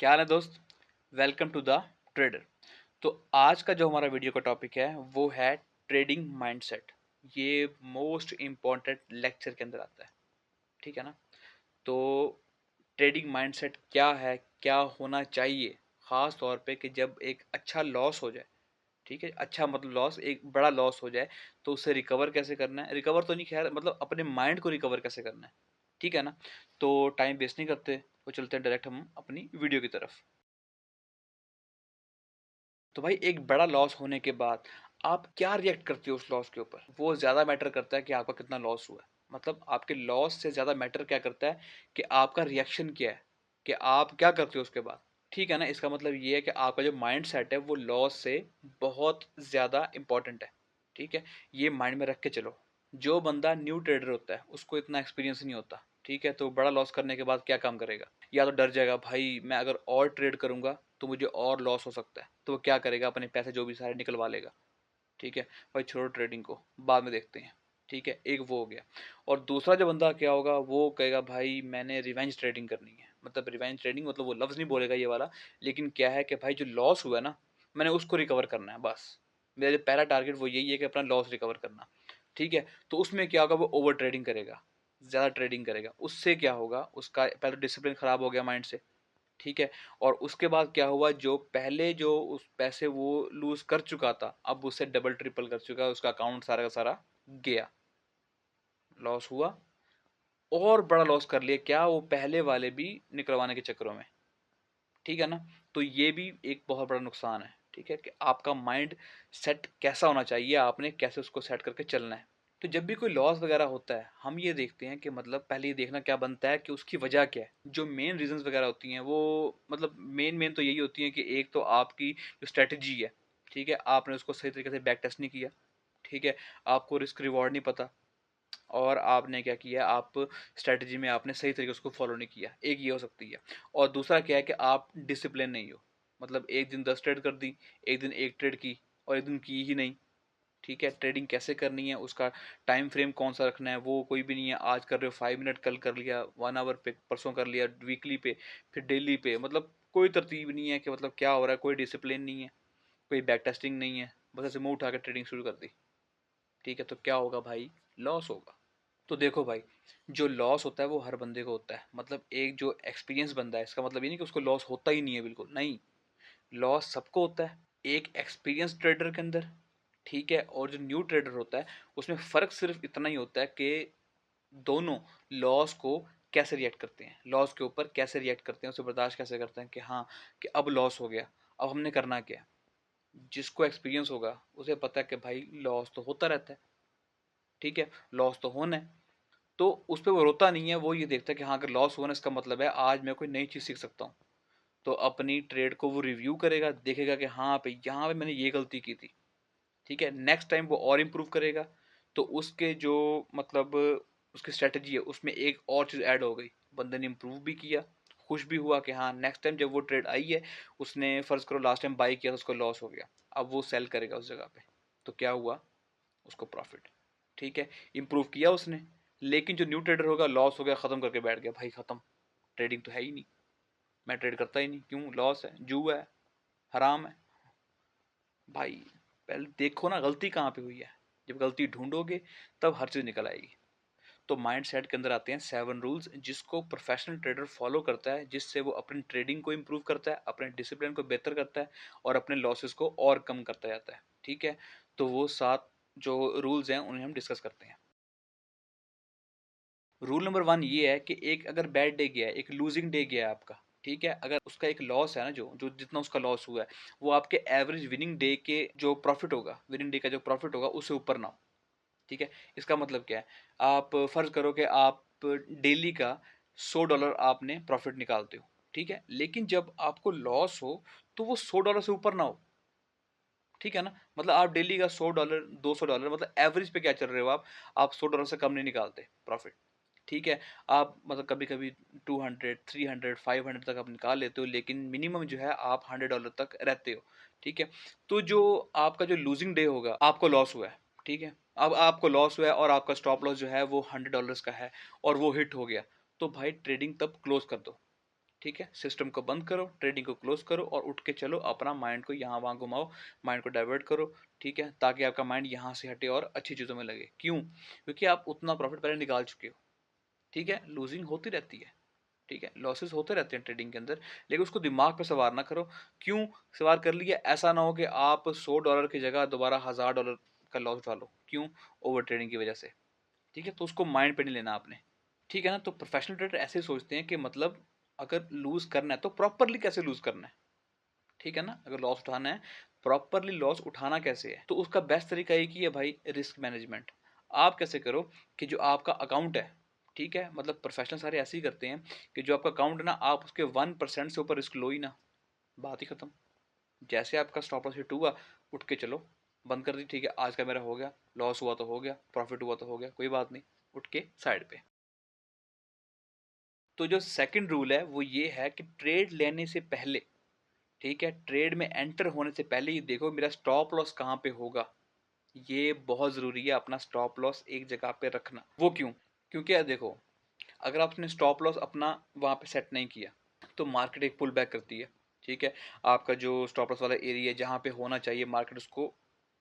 क्या हाल है दोस्त। Welcome to the trader. तो आज का जो हमारा वीडियो का टॉपिक है वो है ट्रेडिंग माइंडसेट। ये मोस्ट इम्पॉर्टेंट लेक्चर के अंदर आता है, ठीक है ना। तो ट्रेडिंग माइंडसेट क्या है, क्या होना चाहिए, ख़ास तौर पे कि जब एक अच्छा लॉस हो जाए, ठीक है, अच्छा मतलब लॉस, एक बड़ा लॉस हो जाए, तो उससे रिकवर कैसे करना है, रिकवर तो नहीं, खैर मतलब अपने माइंड को रिकवर कैसे करना है, ठीक है ना। तो टाइम वेस्ट नहीं करते, वो चलते हैं डायरेक्ट हम अपनी वीडियो की तरफ। तो भाई एक बड़ा लॉस होने के बाद आप क्या रिएक्ट करते हो उस लॉस के ऊपर, वो ज़्यादा मैटर करता है कि आपका कितना लॉस हुआ है। मतलब आपके लॉस से ज़्यादा मैटर क्या करता है कि आपका रिएक्शन क्या है, कि आप क्या करते हो उसके बाद, ठीक है ना। इसका मतलब ये है कि आपका जो माइंड सेट है वो लॉस से बहुत ज़्यादा इंपॉर्टेंट है, ठीक है। ये माइंड में रख के चलो। जो बंदा न्यू ट्रेडर होता है उसको इतना एक्सपीरियंस नहीं होता, ठीक है, तो बड़ा लॉस करने के बाद क्या काम करेगा, या तो डर जाएगा भाई मैं अगर और ट्रेड करूंगा तो मुझे और लॉस हो सकता है, तो वो क्या करेगा, अपने पैसे जो भी सारे निकलवा लेगा, ठीक है। भाई छोड़ो ट्रेडिंग को, बाद में देखते हैं, ठीक है, एक वो हो गया। और दूसरा जो बंदा क्या होगा, वो कहेगा भाई मैंने रिवेंज ट्रेडिंग करनी है। मतलब रिवेंज ट्रेडिंग मतलब वो लफ्ज़ नहीं बोलेगा ये वाला, लेकिन क्या है कि भाई जो लॉस हुआ है ना, मैंने उसको रिकवर करना है बस। मेरा जो पहला टारगेट वो यही है कि अपना लॉस रिकवर करना, ठीक है। तो उसमें क्या होगा, वो ओवर ट्रेडिंग करेगा, ज़्यादा ट्रेडिंग करेगा। उससे क्या होगा, उसका पहले डिसिप्लिन ख़राब हो गया माइंड से, ठीक है। और उसके बाद क्या हुआ, जो पहले जो उस पैसे वो लूज कर चुका था, अब उससे डबल ट्रिपल कर चुका है, उसका अकाउंट सारा का सारा गया, लॉस हुआ। और बड़ा लॉस कर लिया क्या, वो पहले वाले भी निकलवाने के चक्करों में, ठीक है ना। तो ये भी एक बहुत बड़ा नुकसान है, ठीक है, कि आपका माइंड सेट कैसा होना चाहिए, आपने कैसे उसको सेट करके चलना है। तो जब भी कोई लॉस वगैरह होता है, हम ये देखते हैं कि मतलब पहले ये देखना क्या बनता है कि उसकी वजह क्या है। जो मेन रीजंस वगैरह होती हैं वो मतलब मेन मेन तो यही होती हैं कि एक तो आपकी जो स्ट्रेटजी है, ठीक है, आपने उसको सही तरीके से बैक टेस्ट नहीं किया, ठीक है, आपको रिस्क रिवॉर्ड नहीं पता, और आपने क्या किया, आप स्ट्रेटजी में आपने सही तरीके से उसको फॉलो नहीं किया, एक ये हो सकती है। और दूसरा क्या है कि आप डिसिप्लिन नहीं हो। मतलब एक दिन 10 ट्रेड कर दी, एक दिन एक ट्रेड की, और एक दिन की ही नहीं, ठीक है। ट्रेडिंग कैसे करनी है, उसका टाइम फ्रेम कौन सा रखना है, वो कोई भी नहीं है। आज कर रहे हो 5 मिनट, कल कर लिया 1 आवर पे, परसों कर लिया वीकली पे, फिर डेली पे। मतलब कोई तरतीब नहीं है कि मतलब क्या हो रहा है, कोई डिसिप्लिन नहीं है, कोई बैक टेस्टिंग नहीं है, बस ऐसे मुंह उठा के ट्रेडिंग शुरू कर दी, ठीक है। तो क्या होगा भाई, लॉस होगा। तो देखो भाई, जो लॉस होता है वो हर बंदे को होता है। मतलब एक जो एक्सपीरियंस बंदा है, इसका मतलब ये नहीं कि उसको लॉस होता ही नहीं है, बिल्कुल नहीं। लॉस सबको होता है, एक एक्सपीरियंस ट्रेडर के अंदर, ठीक है, और जो न्यू ट्रेडर होता है उसमें फ़र्क सिर्फ इतना ही होता है कि दोनों लॉस को कैसे रिएक्ट करते हैं, लॉस के ऊपर कैसे रिएक्ट करते हैं, उसे बर्दाश्त कैसे करते हैं कि हाँ, कि अब लॉस हो गया, अब हमने करना क्या है। जिसको एक्सपीरियंस होगा उसे पता है कि भाई लॉस तो होता रहता है, ठीक है, लॉस तो होना है। तो उस पे वो रोता नहीं है, वो ये देखता है कि हाँ, अगर लॉस हुआ ना, इसका मतलब है आज मैं कोई नई चीज़ सीख सकता हूँ। तो अपनी ट्रेड को वो रिव्यू करेगा, देखेगा कि हाँ पे यहाँ पे मैंने ये गलती की थी, ठीक है, नेक्स्ट टाइम वो और इम्प्रूव करेगा। तो उसके जो मतलब उसकी स्ट्रेटजी है उसमें एक और चीज़ ऐड हो गई, बंदे ने इम्प्रूव भी किया, खुश भी हुआ कि हाँ नेक्स्ट टाइम जब वो ट्रेड आई है, उसने फ़र्ज़ करो लास्ट टाइम बाई किया तो उसको लॉस हो गया, अब वो सेल करेगा उस जगह पे, तो क्या हुआ, उसको प्रॉफिट, ठीक है, इम्प्रूव किया उसने। लेकिन जो न्यू ट्रेडर होगा, लॉस हो गया, ख़त्म करके बैठ गया, भाई ख़त्म, ट्रेडिंग तो है ही नहीं, मैं ट्रेड करता ही नहीं, क्यों, लॉस है, जुआ है, हराम है। भाई पहले देखो ना गलती कहाँ पे हुई है, जब गलती ढूंढोगे तब हर चीज़ निकल आएगी। तो माइंड सेट के अंदर आते हैं 7 रूल्स, जिसको प्रोफेशनल ट्रेडर फॉलो करता है, जिससे वो अपनी ट्रेडिंग को इम्प्रूव करता है, अपने डिसिप्लिन को बेहतर करता है, और अपने लॉसेस को और कम करता जाता है, ठीक है। तो वो 7 जो रूल्स हैं उन्हें हम डिस्कस करते हैं। रूल नंबर 1 ये है कि एक अगर बैड डे गया है, एक लूजिंग डे गया है आपका, ठीक है, अगर उसका एक लॉस है ना, जो जो जितना उसका लॉस हुआ है, वो आपके एवरेज विनिंग डे के जो प्रॉफिट होगा, विनिंग डे का जो प्रॉफिट होगा उससे ऊपर ना हो, ठीक है। इसका मतलब क्या है, आप फर्ज करो कि आप डेली का $100 आपने प्रॉफिट निकालते हो, ठीक है, लेकिन जब आपको लॉस हो तो वो $100 से ऊपर ना हो, ठीक है ना। मतलब आप डेली का $100 $200, मतलब एवरेज पे क्या चल रहे हो आप $100 से कम नहीं निकालते प्रॉफिट, ठीक है। आप मतलब कभी कभी 200 300 500 तक आप निकाल लेते हो, लेकिन मिनिमम जो है आप $100 तक रहते हो, ठीक है। तो जो आपका जो लूजिंग डे होगा, आपको लॉस हुआ है, ठीक है, अब आपको लॉस हुआ है और आपका स्टॉप लॉस जो है वो $100 का है, और वो हिट हो गया, तो भाई ट्रेडिंग तब क्लोज कर दो, ठीक है, सिस्टम को बंद करो, ट्रेडिंग को क्लोज करो और उठ के चलो, अपना माइंड को यहाँ वहाँ घुमाओ, माइंड को डाइवर्ट करो, ठीक है, ताकि आपका माइंड यहाँ से हटे और अच्छी चीज़ों में लगे। क्यों? क्योंकि आप उतना प्रॉफिट पहले निकाल चुके हो। ठीक है, लूजिंग होती रहती है, ठीक है, लॉसेस होते रहते हैं ट्रेडिंग के अंदर, लेकिन उसको दिमाग पे सवार ना करो। क्यों सवार कर लिया? ऐसा ना हो कि आप $100 की जगह दोबारा $1000 का लॉस उठा लो। क्यों? ओवर ट्रेडिंग की वजह से। ठीक है, तो उसको माइंड पे नहीं लेना आपने। ठीक है ना, तो प्रोफेशनल ट्रेडर ऐसे सोचते हैं कि मतलब अगर लूज करना है तो प्रॉपरली कैसे लूज करना है। ठीक है ना, अगर लॉस उठाना है, प्रॉपरली लॉस उठाना कैसे है, तो उसका बेस्ट तरीका एक ही है भाई, रिस्क मैनेजमेंट। आप कैसे करो कि जो आपका अकाउंट है, ठीक है, मतलब प्रोफेशनल सारे ऐसे ही करते हैं कि जो आपका अकाउंट है ना, आप उसके 1% से ऊपर रिस्क लो ही ना, बात ही खत्म। जैसे आपका स्टॉप लॉस हिट हुआ, उठ के चलो, बंद कर दी, ठीक है, आज का मेरा हो गया, लॉस हुआ तो हो गया, प्रॉफिट हुआ तो हो गया, कोई बात नहीं, उठ के साइड पे। तो जो सेकंड रूल है वो ये है कि ट्रेड लेने से पहले, ठीक है, ट्रेड में एंटर होने से पहले ही देखो मेरा स्टॉप लॉस कहाँ पे होगा। ये बहुत ज़रूरी है, अपना स्टॉप लॉस एक जगह पे रखना। वो क्यों? क्योंकि यार देखो, अगर आपने स्टॉप लॉस अपना वहाँ पे सेट नहीं किया, तो मार्केट एक पुल बैक करती है। ठीक है, आपका जो स्टॉप लॉस वाला एरिया जहाँ पे होना चाहिए, मार्केट उसको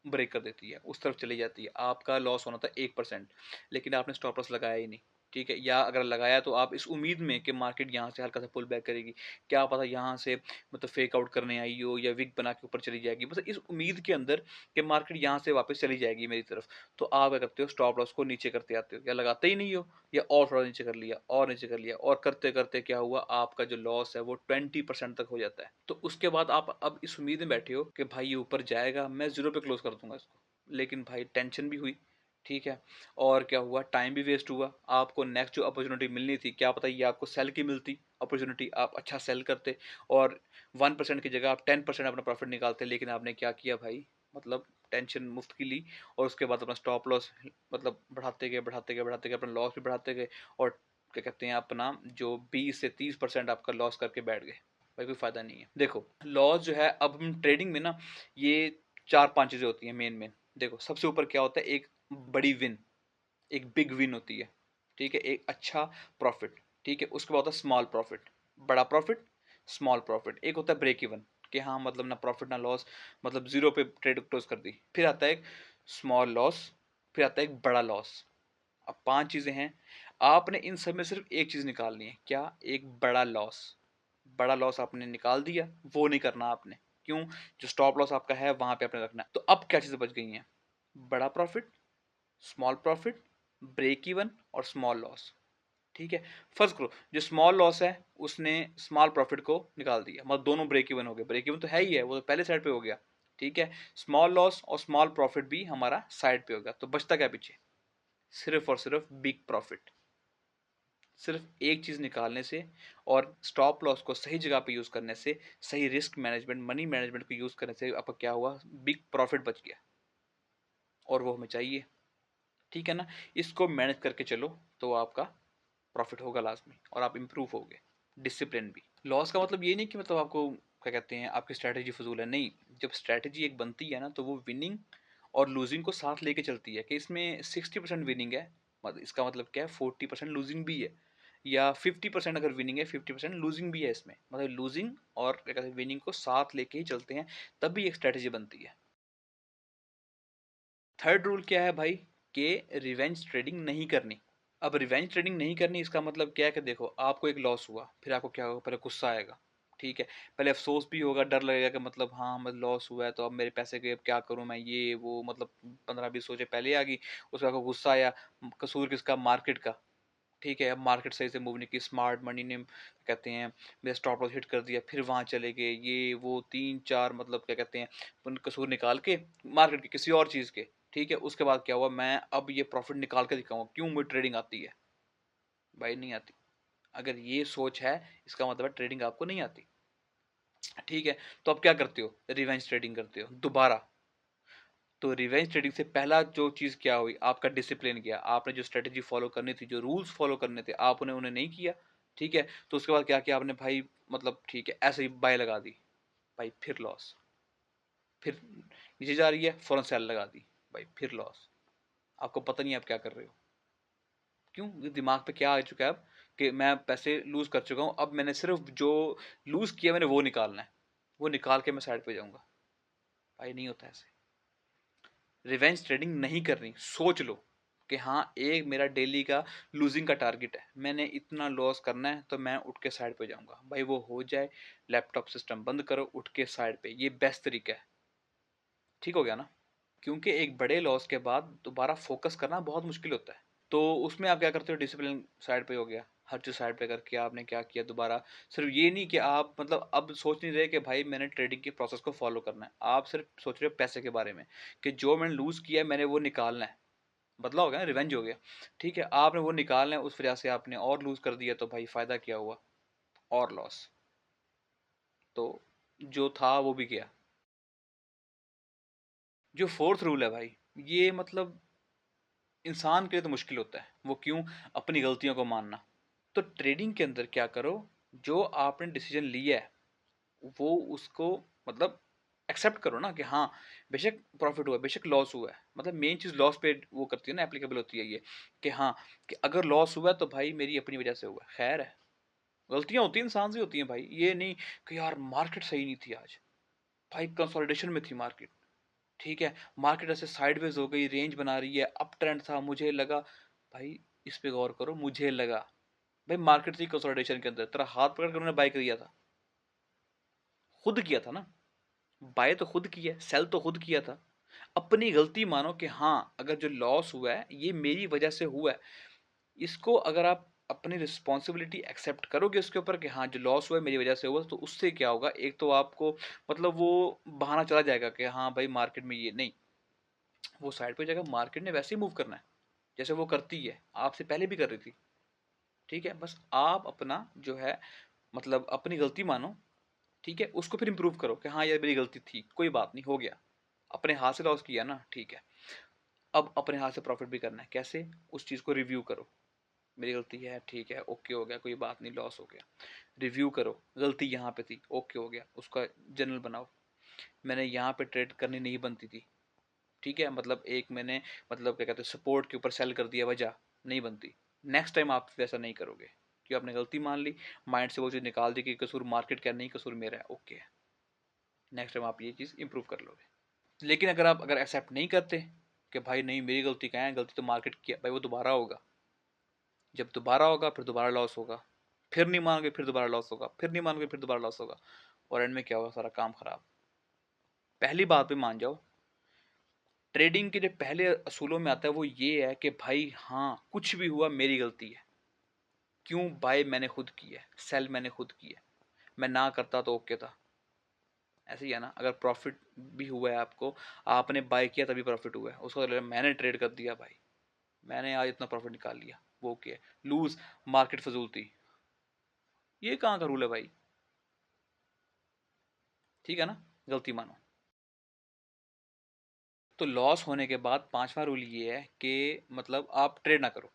ब्रेक कर देती है, उस तरफ चली जाती है। आपका लॉस होना था 1%, लेकिन आपने स्टॉप लॉस लगाया ही नहीं। ठीक है, या अगर लगाया तो आप इस उम्मीद में कि मार्केट यहाँ से हल्का सा पुल बैक करेगी, क्या पता यहाँ से मतलब फेक आउट करने आई हो या विक बना के ऊपर चली जाएगी, बस इस उम्मीद के अंदर कि मार्केट यहाँ से वापस चली जाएगी मेरी तरफ। तो आप क्या करते हो, स्टॉप लॉस को नीचे करते आते हो, या लगाते ही नहीं हो, या और थोड़ा नीचे कर लिया और नीचे कर लिया, और करते करते क्या हुआ, आपका जो लॉस है वो 20% तक हो जाता है। तो उसके बाद आप अब इस उम्मीद में बैठे हो कि भाई ये ऊपर जाएगा, मैं जीरो पे क्लोज कर दूंगा इसको, लेकिन भाई टेंशन भी हुई। ठीक है, और क्या हुआ, टाइम भी वेस्ट हुआ। आपको नेक्स्ट जो अपॉर्चुनिटी मिलनी थी, क्या पता ये आपको सेल की मिलती अपॉर्चुनिटी, आप अच्छा सेल करते और 1% की जगह आप 10% अपना प्रॉफिट निकालते, लेकिन आपने क्या किया भाई, मतलब टेंशन मुफ्त की ली, और उसके बाद अपना स्टॉप लॉस मतलब बढ़ाते गए बढ़ाते गए बढ़ाते गए, अपना लॉस भी बढ़ाते गए, और क्या कहते हैं, अपना जो 20 से 30% आपका लॉस करके बैठ गए। भाई कोई फायदा नहीं है। देखो, लॉस जो है, अब हम ट्रेडिंग में ना, ये 4-5 चीजें होती हैं मेन मेन। देखो, सबसे ऊपर क्या होता है, एक बड़ी विन, एक बिग विन होती है। ठीक है, एक अच्छा प्रॉफिट। ठीक है, उसके बाद होता है स्मॉल प्रॉफिट, बड़ा प्रॉफिट, स्मॉल प्रॉफिट। एक होता है ब्रेक इवन, कि हाँ मतलब ना प्रॉफिट ना लॉस, मतलब जीरो पे ट्रेड क्लोज कर दी। फिर आता है एक स्मॉल लॉस, फिर आता है एक बड़ा लॉस। अब 5 चीजें हैं, आपने इन सब में सिर्फ एक चीज निकालनी है, क्या? एक बड़ा लॉस। बड़ा लॉस आपने निकाल दिया, वो नहीं करना आपने। क्यों? जो स्टॉप लॉस आपका है वहां पे आपने रखना है। तो अब क्या चीजें बच गई हैं? बड़ा profit, small profit, break even और स्मॉल लॉस। ठीक है, फर्ज करो जो स्मॉल लॉस है उसने स्मॉल प्रॉफिट को निकाल दिया, मतलब दोनों ब्रेक इवन हो गए। ब्रेक इवन तो है ही है, वो तो पहले साइड पे हो गया। ठीक है, स्मॉल लॉस और स्मॉल प्रॉफिट भी हमारा साइड पे हो गया, तो बचता क्या पीछे? सिर्फ और सिर्फ बिग प्रॉफिट। सिर्फ एक चीज निकालने से और स्टॉप लॉस को सही जगह पे यूज करने से, सही रिस्क मैनेजमेंट, मनी मैनेजमेंट को यूज करने से आपका क्या हुआ, बिग प्रॉफिट बच गया, और वो हमें चाहिए। ठीक है ना, इसको मैनेज करके चलो, तो आपका प्रॉफिट होगा लास्ट में, और आप इम्प्रूव होगे। डिसिप्लिन भी। लॉस का मतलब ये नहीं कि मतलब आपको क्या कहते हैं, आपकी स्ट्रैटेजी फजूल है, नहीं। जब स्ट्रैटेजी एक बनती है ना, तो वो विनिंग और लूजिंग को साथ लेके चलती है, कि इसमें 60% विनिंग है, मतलब इसका मतलब क्या है, 40% लूजिंग भी है, या 50% अगर विनिंग है, 50% लूजिंग भी है इसमें, मतलब लूजिंग और क्या कहते हैं विनिंग को साथ लेके ही चलते हैं, तब भी एक स्ट्रैटेजी बनती है। थर्ड रूल क्या है भाई, कि रिवेंज ट्रेडिंग नहीं करनी। अब रिवेंज ट्रेडिंग नहीं करनी, इसका मतलब क्या है कि देखो, आपको एक लॉस हुआ, फिर आपको क्या होगा, पहले गुस्सा आएगा। ठीक है, पहले अफसोस भी होगा, डर लगेगा कि मतलब हाँ मतलब लॉस हुआ है, तो अब मेरे पैसे के अब क्या करूँ मैं, ये वो मतलब 15-20 सोचे पहले आ गई। उसके बाद आपको गुस्सा आया, कसूर किसका? मार्केट का। ठीक है, अब मार्केट सही से मूव नहीं की, स्मार्ट मनी ने कहते हैं मेरा स्टॉप लॉस हिट कर दिया, फिर वहाँ चले गए, ये वो 3-4 मतलब क्या कहते हैं कसूर निकाल के मार्केट के किसी और चीज़ के। ठीक है, उसके बाद क्या हुआ, मैं अब ये प्रॉफिट निकाल के दिखाऊंगा, क्यों? मुझे ट्रेडिंग आती है। भाई नहीं आती। अगर ये सोच है, इसका मतलब है ट्रेडिंग आपको नहीं आती। ठीक है, तो अब क्या करते हो, रिवेंज ट्रेडिंग करते हो दोबारा। तो रिवेंज ट्रेडिंग से पहला जो चीज़ क्या हुई, आपका डिसिप्लिन गया। आपने जो स्ट्रेटेजी फॉलो करनी थी, जो रूल्स फॉलो करने थे, आपने उन्हें नहीं किया। ठीक है, तो उसके बाद क्या किया आपने भाई, मतलब ठीक है ऐसे ही बाय लगा दी, भाई फिर लॉस। फिर नीचे जा रही है, फौरन सेल लगा दी, भाई फिर लॉस। आपको पता नहीं आप क्या कर रहे हो। क्यों? ये दिमाग पे क्या आ चुका है अब, कि मैं पैसे लूज़ कर चुका हूँ, अब मैंने सिर्फ़ जो लूज़ किया मैंने वो निकालना है। वो निकाल के मैं साइड पे जाऊँगा। भाई नहीं होता ऐसे। रिवेंज ट्रेडिंग नहीं करनी, सोच लो कि हाँ, एक मेरा डेली का लूज़िंग का टारगेट है। मैंने इतना लॉस करना है तो मैं उठ के साइड पे जाऊँगा। भाई वो हो जाए, लैपटॉप सिस्टम बंद करो, उठ के साइड पे, ये बेस्ट तरीका है। ठीक हो गया ना? क्योंकि एक बड़े लॉस के बाद दोबारा फ़ोकस करना बहुत मुश्किल होता है। तो उसमें आप क्या करते हो, डिसिप्लिन साइड पे हो गया। हर चीज़ साइड पे करके आपने क्या किया दोबारा, सिर्फ़ ये नहीं कि आप मतलब अब सोच नहीं रहे कि भाई मैंने ट्रेडिंग के प्रोसेस को फ़ॉलो करना है। आप सिर्फ़ सोच रहे हो पैसे के बारे में कि जो मैंने लूज़ किया है मैंने वो निकालना है। बदला हो गया ना, रिवेंज हो गया। ठीक है, आपने वो निकालना है, उस वजह से आपने और लूज़ कर दिया तो भाई फ़ायदा क्या हुआ? और लॉस। तो जो था वो भी गया। जो 4th रूल है भाई, ये मतलब इंसान के लिए तो मुश्किल होता है। वो क्यों? अपनी गलतियों को मानना। तो ट्रेडिंग के अंदर क्या करो, जो आपने डिसीजन लिया है वो उसको मतलब एक्सेप्ट करो ना कि हाँ, बेशक प्रॉफिट हुआ है, बेशक लॉस हुआ है। मतलब मेन चीज़ लॉस पे वो करती है ना, एप्लीकेबल होती है ये कि हाँ, कि अगर लॉस हुआ है तो भाई मेरी अपनी वजह से हुआ है। खैर है, गलतियाँ होती हैं, इंसान से होती हैं भाई। ये नहीं कि यार मार्केट सही नहीं थी आज, भाई कंसोलिडेशन में थी मार्केट। ठीक है, मार्केट ऐसे साइडवेज हो गई, रेंज बना रही है, अप ट्रेंड था, मुझे लगा भाई इस पे गौर करो, मुझे लगा भाई मार्केट थी कंसोलिडेशन के अंदर, तेरा हाथ पकड़ कर उन्होंने बाय किया था, खुद किया था ना। बाय तो खुद किया है, सेल तो खुद किया था। अपनी गलती मानो कि हाँ, अगर जो लॉस हुआ है ये मेरी वजह से हुआ है। इसको अगर आप अपनी रिस्पॉन्सिबिलिटी एक्सेप्ट करोगे उसके ऊपर कि हाँ, जो लॉस हुआ है मेरी वजह से हुआ, तो उससे क्या होगा, एक तो आपको मतलब वो बहाना चला जाएगा कि हाँ भाई मार्केट में ये नहीं, वो साइड पे जाएगा, मार्केट ने वैसे ही मूव करना है जैसे वो करती है, आपसे पहले भी कर रही थी। ठीक है, बस आप अपना जो है मतलब अपनी गलती मानो। ठीक है, उसको फिर इम्प्रूव करो कि हाँ यार मेरी गलती थी, कोई बात नहीं, हो गया। अपने हाथ से लॉस किया ना, ठीक है। अब अपने हाथ से प्रॉफिट भी करना है, कैसे? उस चीज़ को रिव्यू करो। मेरी गलती है, ठीक है, ओके हो गया, कोई बात नहीं, लॉस हो गया। रिव्यू करो, गलती यहाँ पे थी, ओके हो गया, उसका जर्नल बनाओ। मैंने यहाँ पे ट्रेड करनी नहीं बनती थी। ठीक है, मतलब एक मैंने मतलब क्या कहते हैं सपोर्ट के ऊपर सेल कर दिया, वजह नहीं बनती। नेक्स्ट टाइम आप वैसा नहीं करोगे, कि आपने गलती मान ली, माइंड से वो चीज़ निकाल दी कि कसूर मार्केट का नहीं, कसूर मेरा है, ओके है। नेक्स्ट टाइम आप ये चीज़ इंप्रूव कर लोगे। लेकिन अगर आप अगर एक्सेप्ट नहीं करते कि भाई नहीं मेरी गलती कहाँ है, गलती तो मार्केट की है, भाई वो दोबारा होगा। जब दोबारा होगा फिर दोबारा लॉस होगा, फिर नहीं मानोगे फिर दोबारा लॉस होगा, फिर नहीं मानोगे फिर दोबारा लॉस होगा, और एंड में क्या होगा, सारा काम खराब। पहली बात पे मान जाओ, ट्रेडिंग के जो पहले असूलों में आता है वो ये है कि भाई हाँ, कुछ भी हुआ मेरी गलती है। क्यों? बाय मैंने खुद की है, सेल मैंने खुद की है। मैं ना करता तो ओके था। ऐसे ही है ना, अगर प्रॉफिट भी हुआ है आपको, आपने बाय किया तभी प्रॉफिट हुआ है, उसका मतलब मैंने ट्रेड कर दिया भाई, मैंने आज इतना प्रॉफिट निकाल लिया, वो ओके है। लूज, मार्केट फजूल थी, ये कहाँ का रूल है भाई? ठीक है ना, गलती मानो। तो लॉस होने के बाद पांचवा रूल ये है कि मतलब आप ट्रेड ना करो।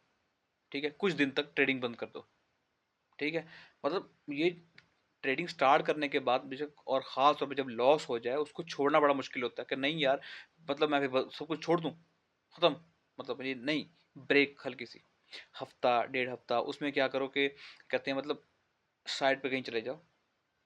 ठीक है, कुछ दिन तक ट्रेडिंग बंद कर दो। ठीक है, मतलब ये ट्रेडिंग स्टार्ट करने के बाद बेशक, और ख़ास तौर पे जब लॉस हो जाए उसको छोड़ना बड़ा मुश्किल होता है कि नहीं यार, मतलब मैं फिर सब कुछ छोड़ दूँ, ख़त्म, मतलब ये नहीं, ब्रेक हल्की सी, हफ्ता डेढ़ हफ्ता उसमें क्या करो कि कहते हैं मतलब साइड पे कहीं चले जाओ।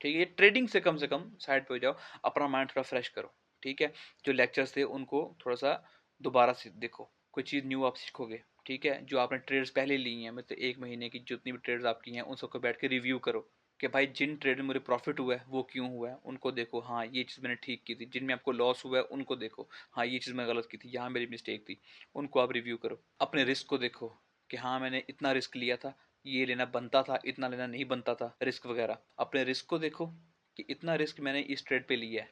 ठीक है, ये ट्रेडिंग से कम साइड पे हो जाओ, अपना माइंड थोड़ा फ्रेश करो। ठीक है, जो लेक्चर्स थे उनको थोड़ा सा दोबारा से देखो, कोई चीज़ न्यू आप सीखोगे। ठीक है, जो आपने ट्रेड्स पहले ली हैं, मतलब एक महीने की जितनी भी ट्रेड्स आपकी हैं उन सबको बैठ के रिव्यू करो कि भाई जिन ट्रेड में मुझे प्रॉफिट हुआ है वो क्यों हुआ है, उनको देखो, हाँ ये चीज़ मैंने ठीक की थी। जिनमें आपको लॉस हुआ है उनको देखो, हाँ ये चीज़ मैं गलत की थी, यहाँ मेरी मिस्टेक थी, उनको आप रिव्यू करो। अपने रिस्क को देखो कि हाँ मैंने इतना रिस्क लिया था, ये लेना बनता था, इतना लेना नहीं बनता था, रिस्क वगैरह। अपने रिस्क को देखो कि इतना रिस्क मैंने इस ट्रेड पे लिया है।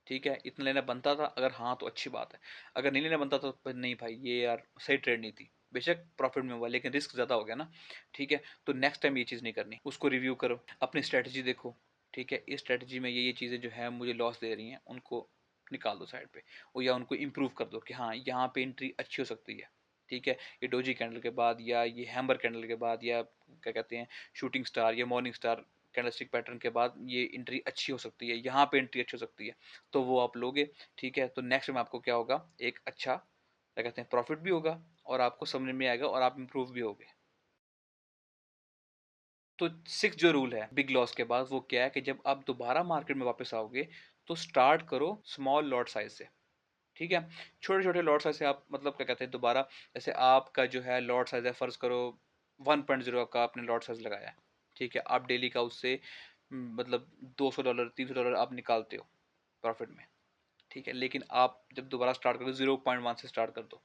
ठीक है, इतना लेना बनता था, अगर हाँ तो अच्छी बात है, अगर नहीं लेना बनता तो फिर नहीं भाई, ये यार सही ट्रेड नहीं थी, बेशक प्रॉफिट में हुआ लेकिन रिस्क ज़्यादा हो गया ना। ठीक है, तो नेक्स्ट टाइम ये चीज़ नहीं करनी, उसको रिव्यू करो, अपनी स्ट्रेटजी देखो। ठीक है, इस स्ट्रेटजी में ये चीज़ें जो है मुझे लॉस दे रही हैं, उनको निकाल दो साइड पे, और या उनको इम्प्रूव कर दो कि हाँ यहाँ पे एंट्री अच्छी हो सकती है। ठीक है, ये डोजी कैंडल के बाद या ये हैमर कैंडल के बाद या क्या कहते हैं शूटिंग स्टार या मॉर्निंग स्टार कैंडलस्टिक पैटर्न के बाद ये एंट्री अच्छी हो सकती है, यहाँ पे एंट्री अच्छी हो सकती है, तो वो आप लोगे। ठीक है, तो नेक्स्ट में आपको क्या होगा, एक अच्छा क्या कहते हैं प्रॉफिट भी होगा, और आपको समझ में आएगा और आप इम्प्रूव भी होगे। तो 6 जो रूल है बिग लॉस के बाद वो क्या है कि जब आप दोबारा मार्केट में वापस आओगे तो स्टार्ट करो स्मॉल लॉट साइज से, ठीक है? छोटे-छोटे लॉट साइज से आप मतलब क्या कहते हैं दोबारा, जैसे आपका जो है लॉट साइज है फ़र्ज़ करो 1.0 का आपने लॉट साइज लगाया है, ठीक है? आप डेली का उससे मतलब $200 $300 आप निकालते हो प्रॉफ़िट में, ठीक है? लेकिन आप जब दोबारा स्टार्ट करो 0.1 से स्टार्ट कर दो,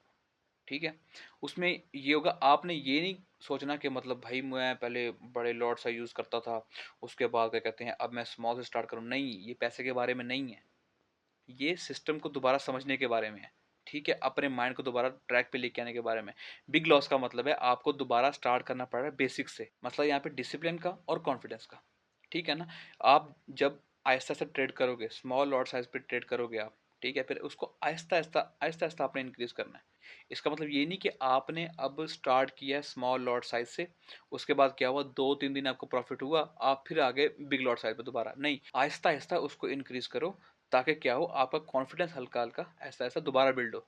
ठीक है? उसमें ये होगा, आपने ये नहीं सोचना कि मतलब भाई मैं पहले बड़े लॉट साइज़ यूज़ करता था, उसके बाद क्या कहते हैं अब मैं स्मॉल से स्टार्ट करूँ, नहीं, ये पैसे के बारे में नहीं है। ये सिस्टम को दोबारा समझने के बारे में है, ठीक है? अपने माइंड को दोबारा ट्रैक पे लेके आने के बारे में। बिग लॉस का मतलब है आपको दोबारा स्टार्ट करना पड़ रहा है बेसिक से, मतलब यहाँ पे डिसिप्लिन का और कॉन्फिडेंस का, ठीक है ना? आप जब आहिस्ता-आहिस्ता ट्रेड करोगे, स्मॉल लॉट साइज़ पे ट्रेड करोगे आप, ठीक है? फिर उसको आहिस्ता-आहिस्ता आपने इंक्रीज़ करना है। इसका मतलब ये नहीं कि आपने अब स्टार्ट किया है स्मॉल लॉट साइज़ से, उसके बाद क्या हुआ 2-3 दिन आपको प्रॉफ़िट हुआ, आप फिर आ गए बिग लॉट साइज़ पे दोबारा, नहीं, आहिस्ता-आहिस्ता उसको इंक्रीज़ करो ताकि क्या हो आपका कॉन्फिडेंस हल्का-हल्का ऐसा-ऐसा दोबारा बिल्ड हो,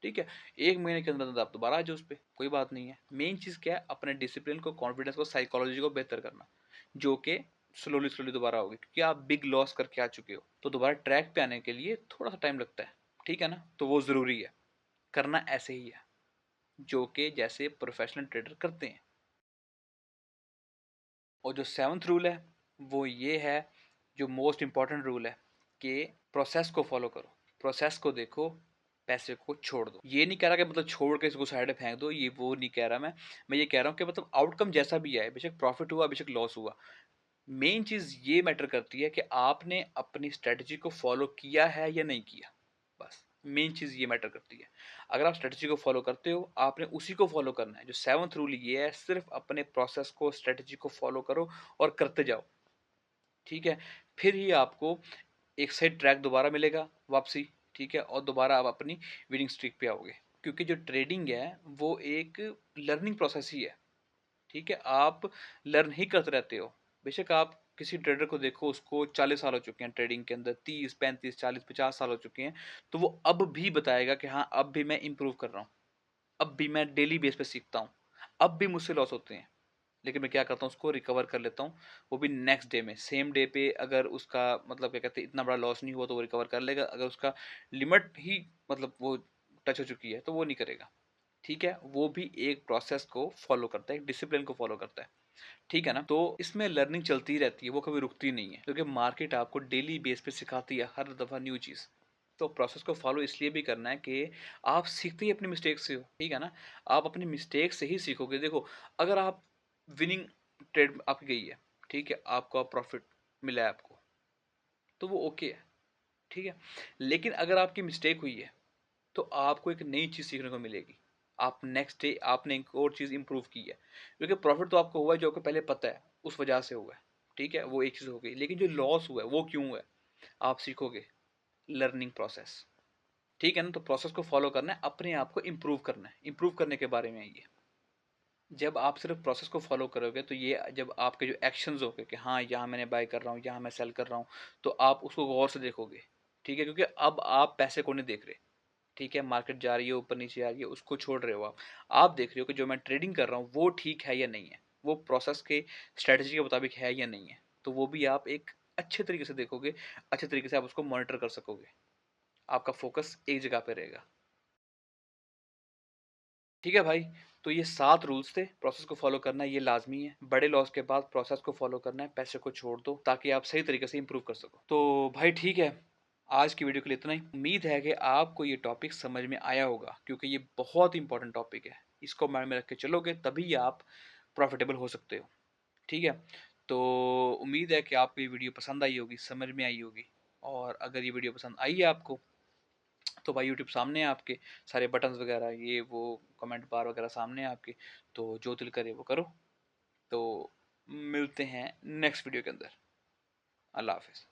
ठीक है? 1 महीने के अंदर-अंदर आप दोबारा आ जाओ उसपे, कोई बात नहीं है। मेन चीज़ क्या है अपने डिसिप्लिन को, कॉन्फिडेंस को, साइकोलॉजी को बेहतर करना, जो कि स्लोली-स्लोली दोबारा होगी क्योंकि आप बिग लॉस करके आ चुके हो। तो दोबारा ट्रैक पे आने के लिए थोड़ा-सा टाइम लगता है, ठीक है ना? तो वो ज़रूरी है, करना ऐसे ही है, जो कि जैसे प्रोफेशनल ट्रेडर करते हैं। और जो 7th रूल है, वो ये है, जो मोस्ट इम्पोर्टेंट रूल है कि प्रोसेस को फ़ॉलो करो। प्रोसेस को देखो, पैसे को छोड़ दो। ये नहीं कह रहा कि मतलब छोड़ के इसको साइड में फेंक दो, ये वो नहीं कह रहा मैं। मैं ये कह रहा हूँ कि मतलब आउटकम जैसा भी आए, बेशक प्रॉफ़िट हुआ, बेशक लॉस हुआ। मेन चीज़ ये मैटर करती है कि आपने अपनी स्ट्रैटेजी को फ़ॉलो किया है या नहीं किया, बस। मेन चीज़ ये मैटर करती है। अगर आप स्ट्रैटेजी को फ़ॉलो करते हो, आपने उसी को फ़ॉलो करना है। जो 7th रूल ये है, सिर्फ़ अपने प्रोसेस को, स्ट्रैटेजी को फ़ॉलो करो और करते जाओ, ठीक है? फिर ही आपको एक सही ट्रैक दोबारा मिलेगा वापसी, ठीक है? और दोबारा आप अपनी विनिंग स्ट्रीक पे आओगे। क्योंकि जो ट्रेडिंग है, वो एक लर्निंग प्रोसेस ही है। ठीक है? आप लर्न ही करते रहते हो। बेशक आप किसी ट्रेडर को देखो, उसको 40 साल हो चुके हैं ट्रेडिंग के अंदर, 30, 35, 40, 50 साल हो चुके हैं, तो वो अब भी बताएगा कि हाँ, अब भी मैं इम्प्रूव कर रहा हूँ। अब भी मैं डेली बेस पे सीखता हूँ। अब भी मुझसे लॉस होते हैं। लेकिन मैं क्या करता हूँ, उसको रिकवर कर लेता हूँ, वो भी नेक्स्ट डे में। सेम डे पे अगर उसका मतलब क्या कहते हैं इतना बड़ा लॉस नहीं हुआ तो वो रिकवर कर लेगा। अगर उसका लिमिट ही मतलब वो टच हो चुकी है तो वो नहीं करेगा। ठीक है? वो भी एक प्रोसेस को फ़ॉलो करता है, एक डिसिप्लिन को फ़ॉलो करता है। ठीक है ना? तो इसमें लर्निंग चलती ही रहती है, वो कभी रुकती नहीं है, क्योंकि मार्केट आपको डेली बेस पे सिखाती है हर दफ़ा न्यू चीज़। तो प्रोसेस को फॉलो इसलिए भी करना है कि आप सीखते ही अपनी मिस्टेक से हो, ठीक है ना? आप अपनी मिस्टेक से ही सीखोगे। देखो, अगर आप विनिंग ट्रेड आपकी गई है, ठीक है? आपको प्रॉफिट मिला है आपको, तो वो ओके है, ठीक है? लेकिन अगर आपकी मिस्टेक हुई है, तो आपको एक नई चीज़ सीखने को मिलेगी। आप नेक्स्ट डे आपने एक और चीज़ इम्प्रूव की है, क्योंकि प्रॉफिट तो आपको हुआ है जो आपको पहले पता है, उस वजह से हुआ है, ठीक है? वो एक चीज़ हो गई। लेकिन जो लॉस हुआ है, वो क्यों हुआ है? आप सीखोगे, लर्निंग प्रोसेस, ठीक है ना? तो प्रोसेस को फॉलो करना है, अपने आप को इम्प्रूव करना है। इम्प्रूव करने के बारे में है ये। जब आप सिर्फ प्रोसेस को फॉलो करोगे तो ये जब आपके जो एक्शंस होंगे कि हाँ, यहाँ मैंने बाय कर रहा हूँ, यहाँ मैं सेल कर रहा हूँ, तो आप उसको गौर से देखोगे, ठीक है? क्योंकि अब आप पैसे को नहीं देख रहे, ठीक है? मार्केट जा रही है, ऊपर नीचे आ रही है, उसको छोड़ रहे हो आप। आप देख रहे हो कि जो मैं ट्रेडिंग कर रहा हूँ वो ठीक है या नहीं है, वो प्रोसेस के स्ट्रेटजी के मुताबिक है या नहीं है। तो वो भी आप एक अच्छे तरीके से देखोगे, अच्छे तरीके से आप उसको मॉनिटर कर सकोगे। आपका फोकस एक जगह पे रहेगा। ठीक है भाई, तो ये 7 रूल्स थे, प्रोसेस को फ़ॉलो करना ये लाज़मी है। बड़े लॉस के बाद प्रोसेस को फ़ॉलो करना है, पैसे को छोड़ दो ताकि आप सही तरीके से इम्प्रूव कर सको। तो भाई ठीक है, आज की वीडियो के लिए इतना ही। उम्मीद है कि आपको ये टॉपिक समझ में आया होगा, क्योंकि ये बहुत इंपॉर्टेंट टॉपिक है। इसको माइंड में रख के चलोगे तभी आप प्रॉफ़िटेबल हो सकते हो। ठीक है? तो उम्मीद है कि आपको ये वीडियो पसंद आई होगी, समझ में आई होगी। और अगर ये वीडियो पसंद आई है आपको, तो भाई यूट्यूब सामने है आपके, सारे बटन्स वगैरह ये वो कमेंट बार वगैरह सामने है आपके, तो जो दिल करे वो करो। तो मिलते हैं नेक्स्ट वीडियो के अंदर। अल्लाह हाफ़िज़।